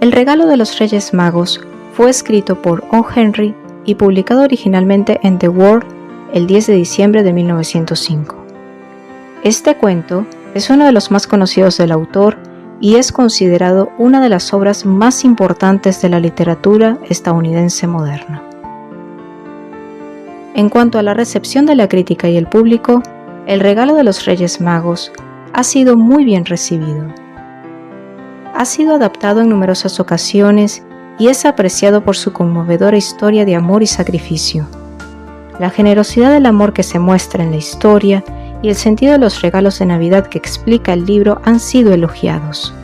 El regalo de los Reyes Magos fue escrito por O. Henry y publicado originalmente en The World el 10 de diciembre de 1905. Este cuento es uno de los más conocidos del autor y es considerado una de las obras más importantes de la literatura estadounidense moderna. En cuanto a la recepción de la crítica y el público, El regalo de los Reyes Magos ha sido muy bien recibido. Ha sido adaptado en numerosas ocasiones y es apreciado por su conmovedora historia de amor y sacrificio. La generosidad del amor que se muestra en la historia y el sentido de los regalos de Navidad que explica el libro han sido elogiados.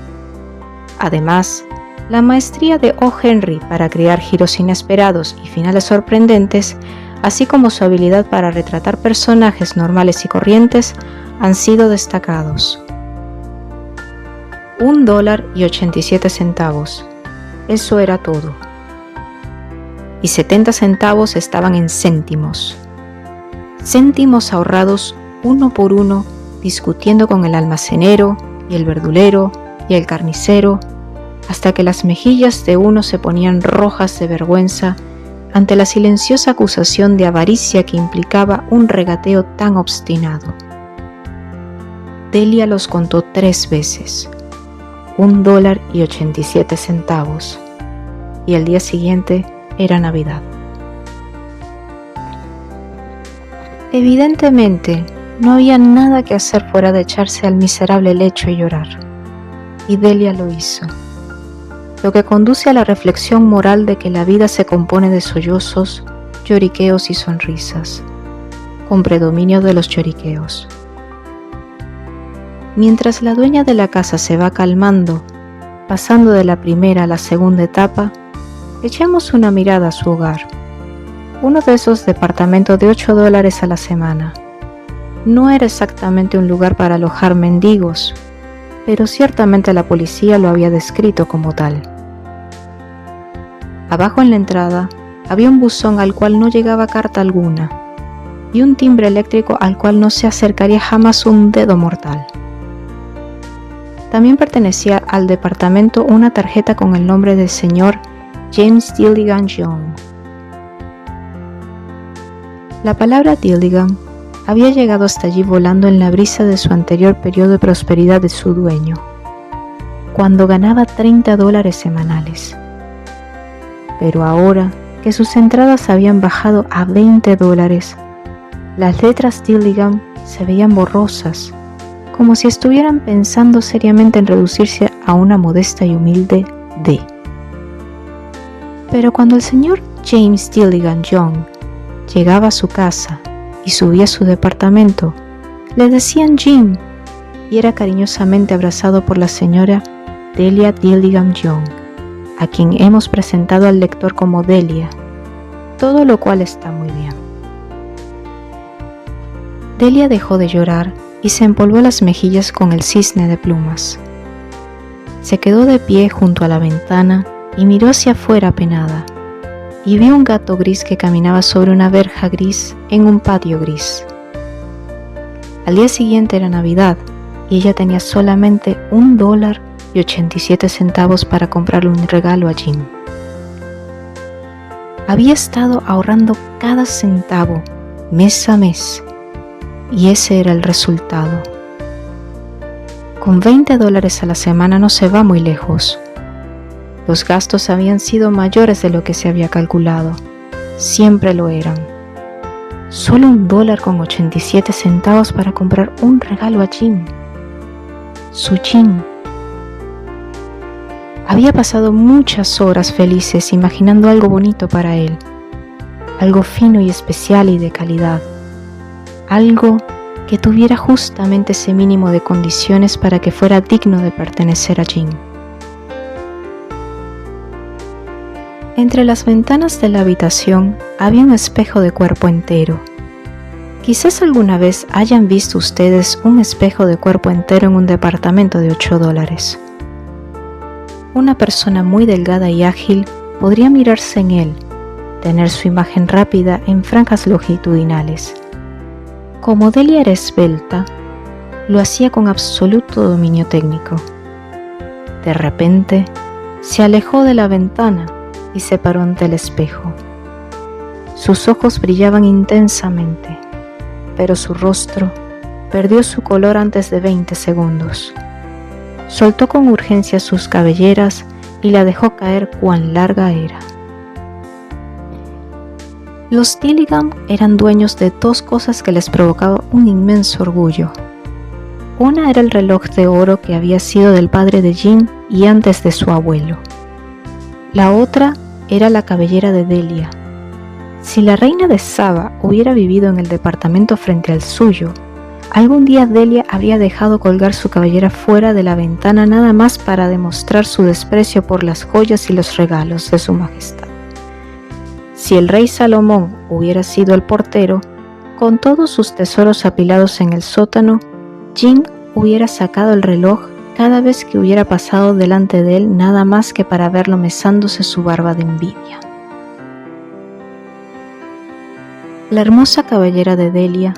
Además, la maestría de O. Henry para crear giros inesperados y finales sorprendentes, así como su habilidad para retratar personajes normales y corrientes, han sido destacados. $1.87. Eso era todo. Y 70 centavos estaban en céntimos. Céntimos ahorrados uno por uno, discutiendo con el almacenero y el verdulero y el carnicero, hasta que las mejillas de uno se ponían rojas de vergüenza ante la silenciosa acusación de avaricia que implicaba un regateo tan obstinado. Delia los contó 3 veces, $1.87, y al día siguiente era Navidad. Evidentemente, no había nada que hacer fuera de echarse al miserable lecho y llorar, y Delia lo hizo, lo que conduce a la reflexión moral de que la vida se compone de sollozos, lloriqueos y sonrisas, con predominio de los lloriqueos. Mientras la dueña de la casa se va calmando, pasando de la primera a la segunda etapa, echemos una mirada a su hogar. Uno de esos departamentos de $8 a la semana. No era exactamente un lugar para alojar mendigos, pero ciertamente la policía lo había descrito como tal. Abajo en la entrada había un buzón al cual no llegaba carta alguna y un timbre eléctrico al cual no se acercaría jamás un dedo mortal. También pertenecía al departamento una tarjeta con el nombre del señor James Dillingham Young. La palabra Dillingham había llegado hasta allí volando en la brisa de su anterior periodo de prosperidad de su dueño, cuando ganaba $30 semanales. Pero ahora que sus entradas habían bajado a $20, las letras Dillingham se veían borrosas, como si estuvieran pensando seriamente en reducirse a una modesta y humilde D. Pero cuando el señor James Dillingham Young llegaba a su casa y subía a su departamento, le decían Jim, y era cariñosamente abrazado por la señora Delia Dillingham Young, a quien hemos presentado al lector como Delia, todo lo cual está muy bien. Delia dejó de llorar y se empolvó las mejillas con el cisne de plumas. Se quedó de pie junto a la ventana y miró hacia afuera apenada, y vio un gato gris que caminaba sobre una verja gris en un patio gris. Al día siguiente era Navidad y ella tenía solamente $1.87 para comprarle un regalo a Jim. Había estado ahorrando cada centavo, mes a mes, y ese era el resultado. Con $20 a la semana no se va muy lejos. Los gastos habían sido mayores de lo que se había calculado. Siempre lo eran. Solo $1.87 para comprar un regalo a Jim. Su Jim. Había pasado muchas horas felices imaginando algo bonito para él. Algo fino y especial y de calidad. Algo que tuviera justamente ese mínimo de condiciones para que fuera digno de pertenecer a Jim. Entre las ventanas de la habitación había un espejo de cuerpo entero. Quizás alguna vez hayan visto ustedes un espejo de cuerpo entero en un departamento de $8. Una persona muy delgada y ágil podría mirarse en él, tener su imagen rápida en franjas longitudinales. Como Delia era esbelta, lo hacía con absoluto dominio técnico. De repente, se alejó de la ventana y se paró ante el espejo. Sus ojos brillaban intensamente, pero su rostro perdió su color antes de 20 segundos. Soltó con urgencia sus cabelleras y la dejó caer cuán larga era. Los Tillingham eran dueños de dos cosas que les provocaban un inmenso orgullo. Una era el reloj de oro que había sido del padre de Jim y antes de su abuelo. La otra era la cabellera de Delia. Si la reina de Saba hubiera vivido en el departamento frente al suyo, algún día Delia habría dejado colgar su cabellera fuera de la ventana nada más para demostrar su desprecio por las joyas y los regalos de su majestad. Si el rey Salomón hubiera sido el portero, con todos sus tesoros apilados en el sótano, Jim hubiera sacado el reloj cada vez que hubiera pasado delante de él nada más que para verlo mesándose su barba de envidia. La hermosa cabellera de Delia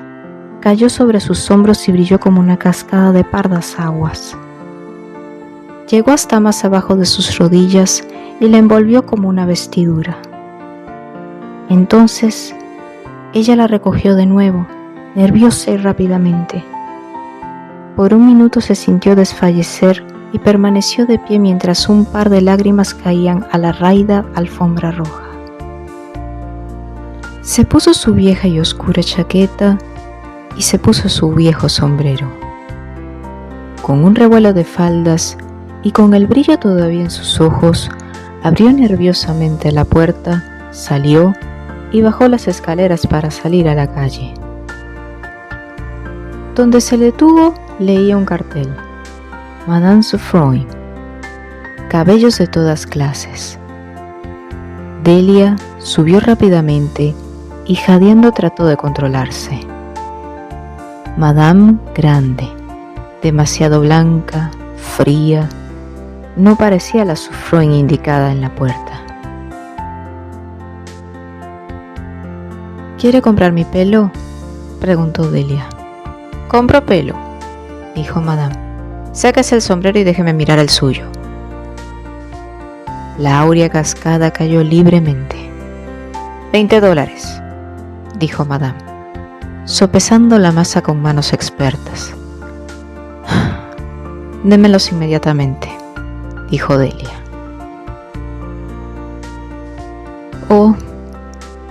cayó sobre sus hombros y brilló como una cascada de pardas aguas. Llegó hasta más abajo de sus rodillas y la envolvió como una vestidura. Entonces, ella la recogió de nuevo, nerviosa y rápidamente. Por un minuto se sintió desfallecer y permaneció de pie mientras un par de lágrimas caían a la raída alfombra roja. Se puso su vieja y oscura chaqueta y se puso su viejo sombrero. Con un revuelo de faldas y con el brillo todavía en sus ojos, abrió nerviosamente la puerta, salió y bajó las escaleras para salir a la calle. Donde se detuvo, leía un cartel: Madame Souffroy, cabellos de todas clases. Delia subió rápidamente y jadeando trató de controlarse. Madame grande, demasiado blanca, fría, no parecía la Souffroy indicada en la puerta. ¿Quiere comprar mi pelo?, preguntó Delia. «Compro pelo», dijo Madame. «Sáquese el sombrero y déjeme mirar el suyo». La áurea cascada cayó libremente. $20, dijo Madame, sopesando la masa con manos expertas. «Démelos inmediatamente», dijo Delia. Oh,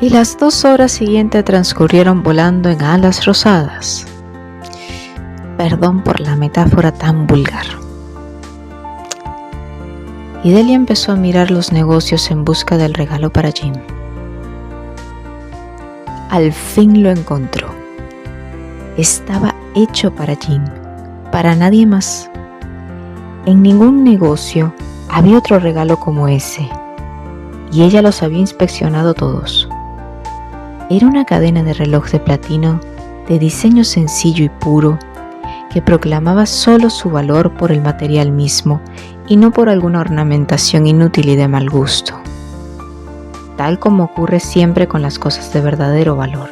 y las 2 horas siguientes transcurrieron volando en alas rosadas. Perdón por la metáfora tan vulgar. Y Delia empezó a mirar los negocios en busca del regalo para Jim. Al fin lo encontró. Estaba hecho para Jim, para nadie más. En ningún negocio había otro regalo como ese, y ella los había inspeccionado todos. Era una cadena de reloj de platino de diseño sencillo y puro que proclamaba solo su valor por el material mismo y no por alguna ornamentación inútil y de mal gusto, tal como ocurre siempre con las cosas de verdadero valor.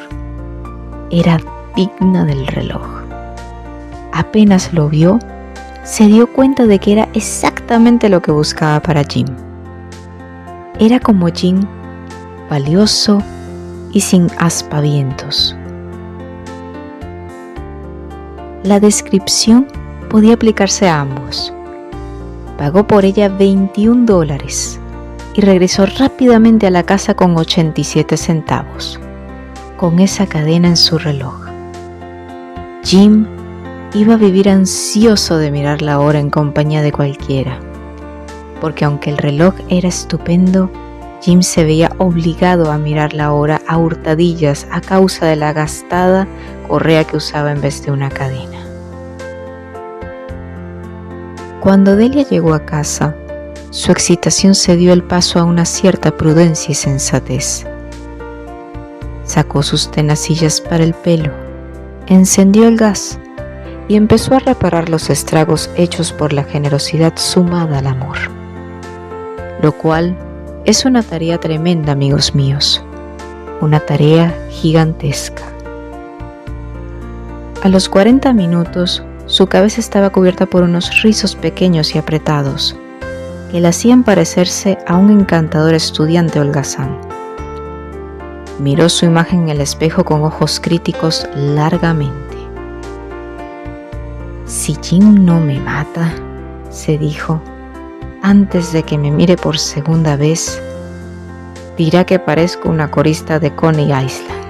Era digna del reloj. Apenas lo vio, se dio cuenta de que era exactamente lo que buscaba para Jim. Era como Jim, valioso y sin aspavientos. La descripción podía aplicarse a ambos. Pagó por ella $21 y regresó rápidamente a la casa con 87 centavos, con esa cadena en su reloj. Jim iba a vivir ansioso de mirar la hora en compañía de cualquiera, porque aunque el reloj era estupendo, Jim se veía obligado a mirar la hora a hurtadillas a causa de la gastada correa que usaba en vez de una cadena. Cuando Delia llegó a casa, su excitación cedió el paso a una cierta prudencia y sensatez. Sacó sus tenacillas para el pelo, encendió el gas y empezó a reparar los estragos hechos por la generosidad sumada al amor, lo cual es una tarea tremenda, amigos míos, una tarea gigantesca. A los 40 minutos, su cabeza estaba cubierta por unos rizos pequeños y apretados, que le hacían parecerse a un encantador estudiante holgazán. Miró su imagen en el espejo con ojos críticos largamente. «Si Jim no me mata», se dijo, «antes de que me mire por segunda vez, dirá que parezco una corista de Coney Island».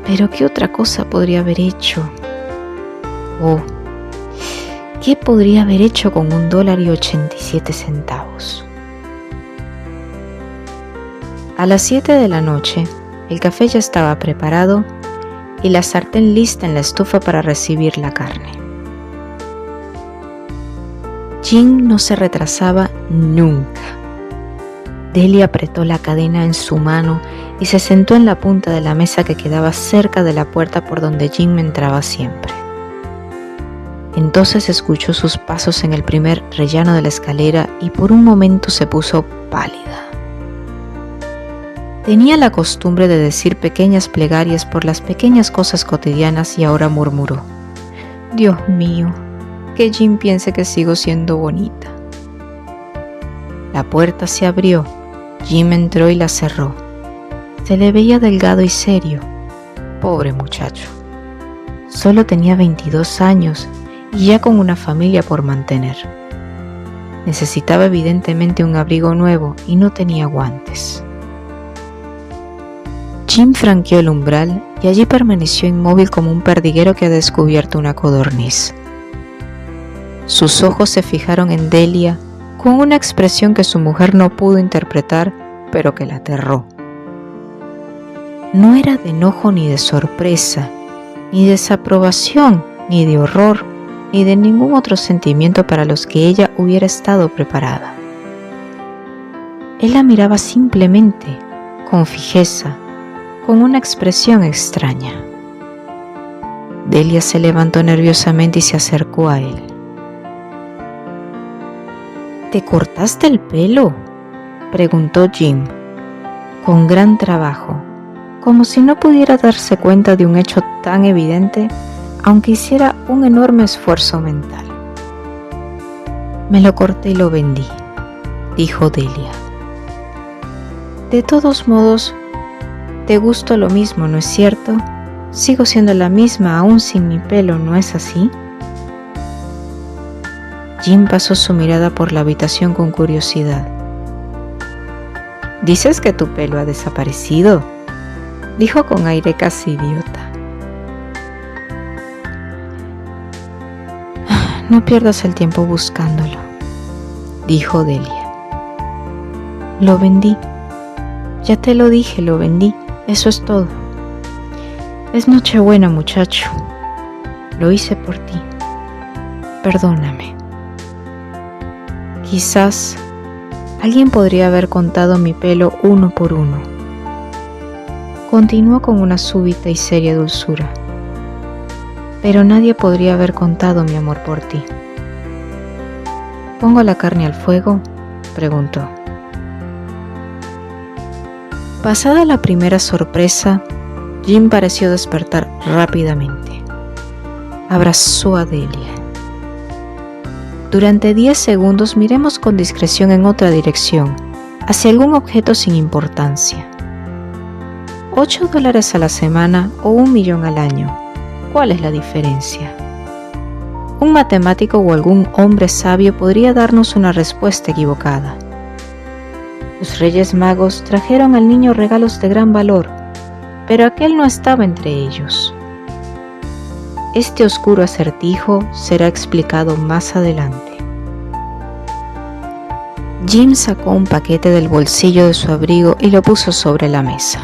Pero ¿qué otra cosa podría haber hecho? Oh, ¿qué podría haber hecho con $1.87? A las 7 de la noche, el café ya estaba preparado y la sartén lista en la estufa para recibir la carne. Jim no se retrasaba nunca. Delia apretó la cadena en su mano y se sentó en la punta de la mesa que quedaba cerca de la puerta por donde Jim entraba siempre. Entonces escuchó sus pasos en el primer rellano de la escalera y por un momento se puso pálida. Tenía la costumbre de decir pequeñas plegarias por las pequeñas cosas cotidianas y ahora murmuró: «Dios mío, que Jim piense que sigo siendo bonita». La puerta se abrió, Jim entró y la cerró. Se le veía delgado y serio. Pobre muchacho. Solo tenía 22 años y ya con una familia por mantener. Necesitaba evidentemente un abrigo nuevo y no tenía guantes. Jim franqueó el umbral y allí permaneció inmóvil como un perdiguero que ha descubierto una codorniz. Sus ojos se fijaron en Delia con una expresión que su mujer no pudo interpretar, pero que la aterró. No era de enojo ni de sorpresa, ni de desaprobación, ni de horror, ni de ningún otro sentimiento para los que ella hubiera estado preparada. Él la miraba simplemente, con fijeza, con una expresión extraña. Delia se levantó nerviosamente y se acercó a él. «¿Te cortaste el pelo?», preguntó Jim, con gran trabajo, como si no pudiera darse cuenta de un hecho tan evidente, aunque hiciera un enorme esfuerzo mental. «Me lo corté y lo vendí», dijo Delia. «De todos modos, te gusto lo mismo, ¿no es cierto? Sigo siendo la misma aún sin mi pelo, ¿no es así?». Jim pasó su mirada por la habitación con curiosidad. «¿Dices que tu pelo ha desaparecido?», dijo con aire casi idiota. «No pierdas el tiempo buscándolo», dijo Delia. «Lo vendí. Ya te lo dije, lo vendí. Eso es todo. Es Nochebuena, muchacho. Lo hice por ti. Perdóname. Quizás alguien podría haber contado mi pelo uno por uno». Continuó con una súbita y seria dulzura. «Pero nadie podría haber contado mi amor por ti». «¿Pongo la carne al fuego?», preguntó. Pasada la primera sorpresa, Jim pareció despertar rápidamente. Abrazó a Delia. Durante 10 segundos miremos con discreción en otra dirección, hacia algún objeto sin importancia. $8 a la semana o $1 millón al año. ¿Cuál es la diferencia? Un matemático o algún hombre sabio podría darnos una respuesta equivocada. Los Reyes Magos trajeron al niño regalos de gran valor, pero aquel no estaba entre ellos. Este oscuro acertijo será explicado más adelante. Jim sacó un paquete del bolsillo de su abrigo y lo puso sobre la mesa.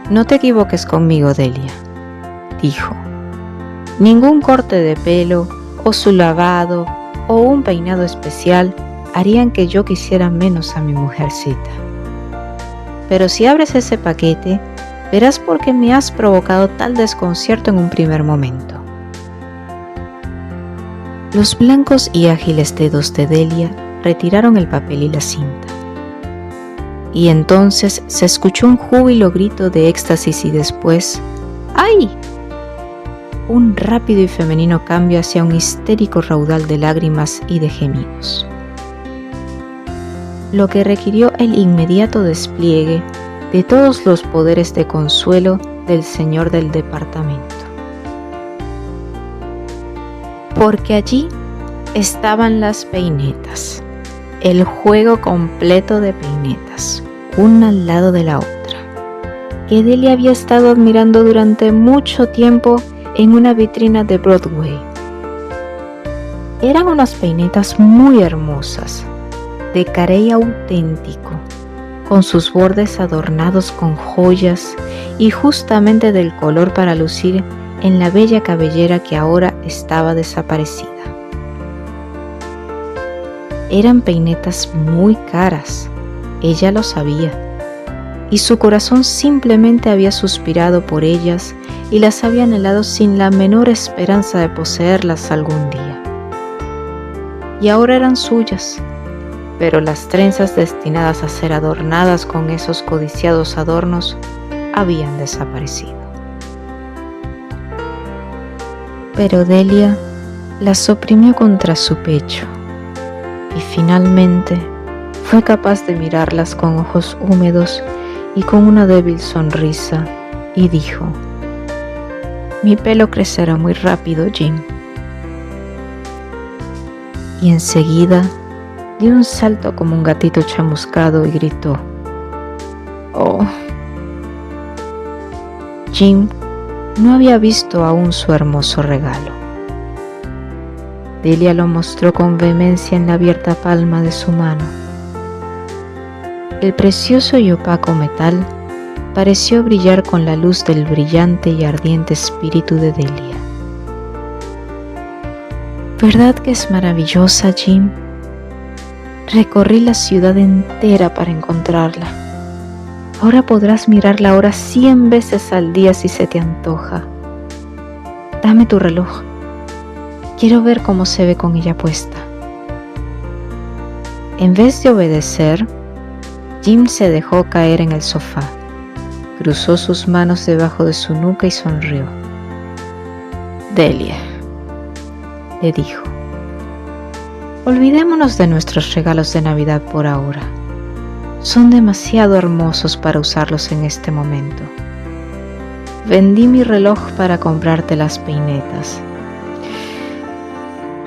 «No te equivoques conmigo, Delia», dijo. «Ningún corte de pelo, o su lavado, o un peinado especial harían que yo quisiera menos a mi mujercita. Pero si abres ese paquete, verás por qué me has provocado tal desconcierto en un primer momento». Los blancos y ágiles dedos de Delia retiraron el papel y la cinta. Y entonces se escuchó un júbilo grito de éxtasis y después, ¡ay!, un rápido y femenino cambio hacia un histérico raudal de lágrimas y de gemidos, lo que requirió el inmediato despliegue de todos los poderes de consuelo del señor del departamento. Porque allí estaban las peinetas, el juego completo de peinetas, una al lado de la otra, que Delia había estado admirando durante mucho tiempo en una vitrina de Broadway. Eran unas peinetas muy hermosas, de carey auténtico, con sus bordes adornados con joyas y justamente del color para lucir en la bella cabellera que ahora estaba desaparecida. Eran peinetas muy caras, ella lo sabía, y su corazón simplemente había suspirado por ellas y las había anhelado sin la menor esperanza de poseerlas algún día. Y ahora eran suyas, pero las trenzas destinadas a ser adornadas con esos codiciados adornos habían desaparecido. Pero Delia las oprimió contra su pecho y finalmente fue capaz de mirarlas con ojos húmedos y con una débil sonrisa y dijo: «Mi pelo crecerá muy rápido, Jim». Y enseguida dio un salto como un gatito chamuscado y gritó: «Oh». Jim no había visto aún su hermoso regalo. Delia lo mostró con vehemencia en la abierta palma de su mano. El precioso y opaco metal pareció brillar con la luz del brillante y ardiente espíritu de Delia. «¿Verdad que es maravillosa, Jim? Recorrí la ciudad entera para encontrarla. Ahora podrás mirarla ahora 100 veces al día si se te antoja. Dame tu reloj. Quiero ver cómo se ve con ella puesta». En vez de obedecer, Jim se dejó caer en el sofá, cruzó sus manos debajo de su nuca y sonrió. «Delia», le dijo, «olvidémonos de nuestros regalos de Navidad por ahora. Son demasiado hermosos para usarlos en este momento. Vendí mi reloj para comprarte las peinetas.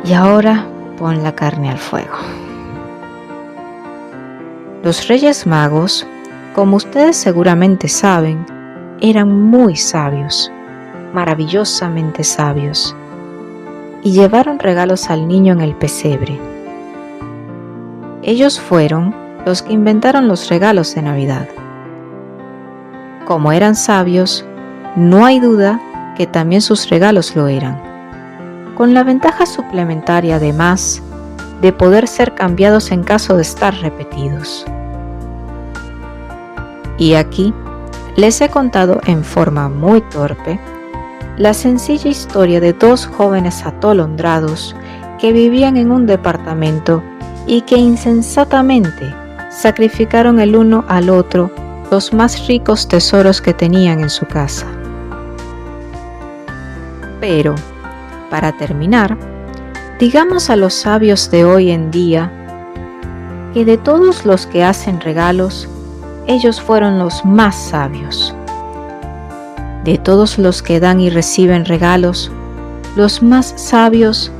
Y ahora pon la carne al fuego». Los Reyes Magos, como ustedes seguramente saben, eran muy sabios, maravillosamente sabios, y llevaron regalos al niño en el pesebre. Ellos fueron los que inventaron los regalos de Navidad. Como eran sabios, no hay duda que también sus regalos lo eran, con la ventaja suplementaria además de poder ser cambiados en caso de estar repetidos. Y aquí les he contado en forma muy torpe la sencilla historia de dos jóvenes atolondrados que vivían en un departamento y que insensatamente sacrificaron el uno al otro los más ricos tesoros que tenían en su casa. Pero, para terminar, digamos a los sabios de hoy en día que de todos los que hacen regalos, ellos fueron los más sabios. De todos los que dan y reciben regalos, los más sabios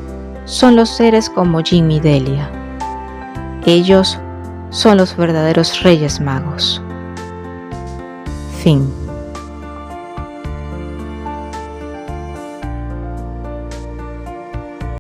son los seres como Jim y Delia. Ellos son los verdaderos Reyes Magos. Fin.